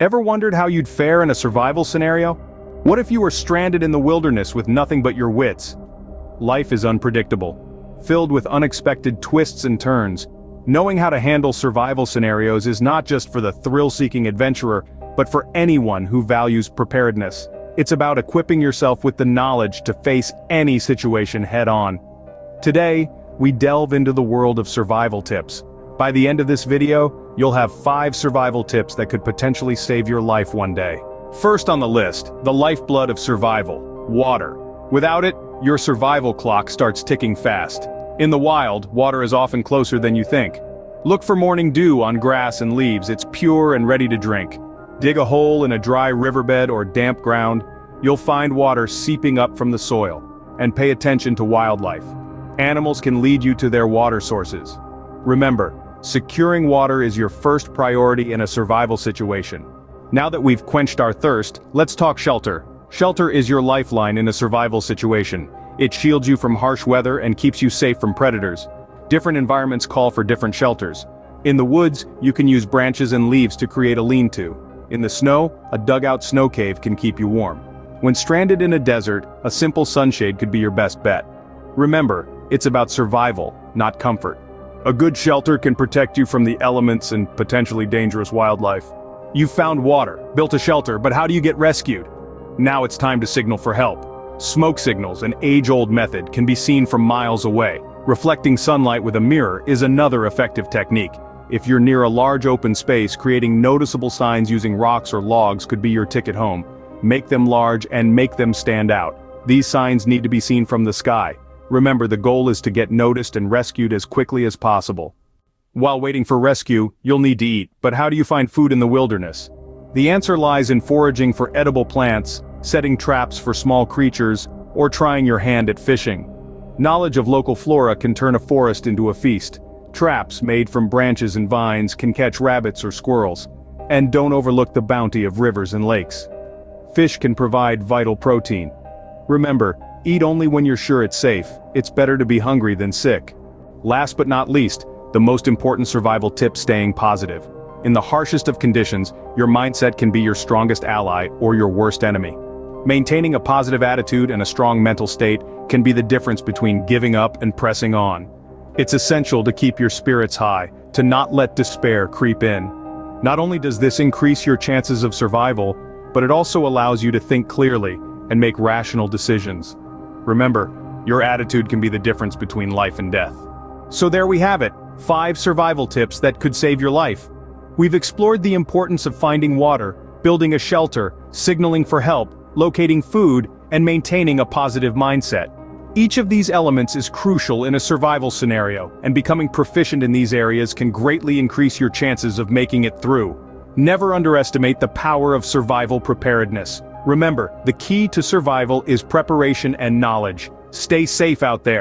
Ever wondered how you'd fare in a survival scenario? What if you were stranded in the wilderness with nothing but your wits? Life is unpredictable, filled with unexpected twists and turns. Knowing how to handle survival scenarios is not just for the thrill-seeking adventurer, but for anyone who values preparedness. It's about equipping yourself with the knowledge to face any situation head-on. Today, we delve into the world of survival tips. By the end of this video, you'll have 5 survival tips that could potentially save your life one day. First on the list, the lifeblood of survival: water. Without it, your survival clock starts ticking fast. In the wild, water is often closer than you think. Look for morning dew on grass and leaves. It's pure and ready to drink. Dig a hole in a dry riverbed or damp ground. You'll find water seeping up from the soil. And pay attention to wildlife. Animals can lead you to their water sources. Remember, securing water is your first priority in a survival situation. Now that we've quenched our thirst, let's talk shelter. Shelter is your lifeline in a survival situation. It shields you from harsh weather and keeps you safe from predators. Different environments call for different shelters. In the woods, you can use branches and leaves to create a lean-to. In the snow, a dugout snow cave can keep you warm. When stranded in a desert, a simple sunshade could be your best bet. Remember, it's about survival, not comfort. A good shelter can protect you from the elements and potentially dangerous wildlife. You've found water, built a shelter, but how do you get rescued? Now it's time to signal for help. Smoke signals, an age-old method, can be seen from miles away. Reflecting sunlight with a mirror is another effective technique. If you're near a large open space, creating noticeable signs using rocks or logs could be your ticket home. Make them large and make them stand out. These signs need to be seen from the sky. Remember, the goal is to get noticed and rescued as quickly as possible. While waiting for rescue, you'll need to eat, but how do you find food in the wilderness? The answer lies in foraging for edible plants, setting traps for small creatures, or trying your hand at fishing. Knowledge of local flora can turn a forest into a feast. Traps made from branches and vines can catch rabbits or squirrels. And don't overlook the bounty of rivers and lakes. Fish can provide vital protein. Remember, eat only when you're sure it's safe. It's better to be hungry than sick. Last but not least, the most important survival tip: staying positive. In the harshest of conditions, your mindset can be your strongest ally or your worst enemy. Maintaining a positive attitude and a strong mental state can be the difference between giving up and pressing on. It's essential to keep your spirits high, to not let despair creep in. Not only does this increase your chances of survival, but it also allows you to think clearly and make rational decisions. Remember, your attitude can be the difference between life and death. So there we have it, 5 survival tips that could save your life. We've explored the importance of finding water, building a shelter, signaling for help, locating food, and maintaining a positive mindset. Each of these elements is crucial in a survival scenario, and becoming proficient in these areas can greatly increase your chances of making it through. Never underestimate the power of survival preparedness. Remember, the key to survival is preparation and knowledge. Stay safe out there.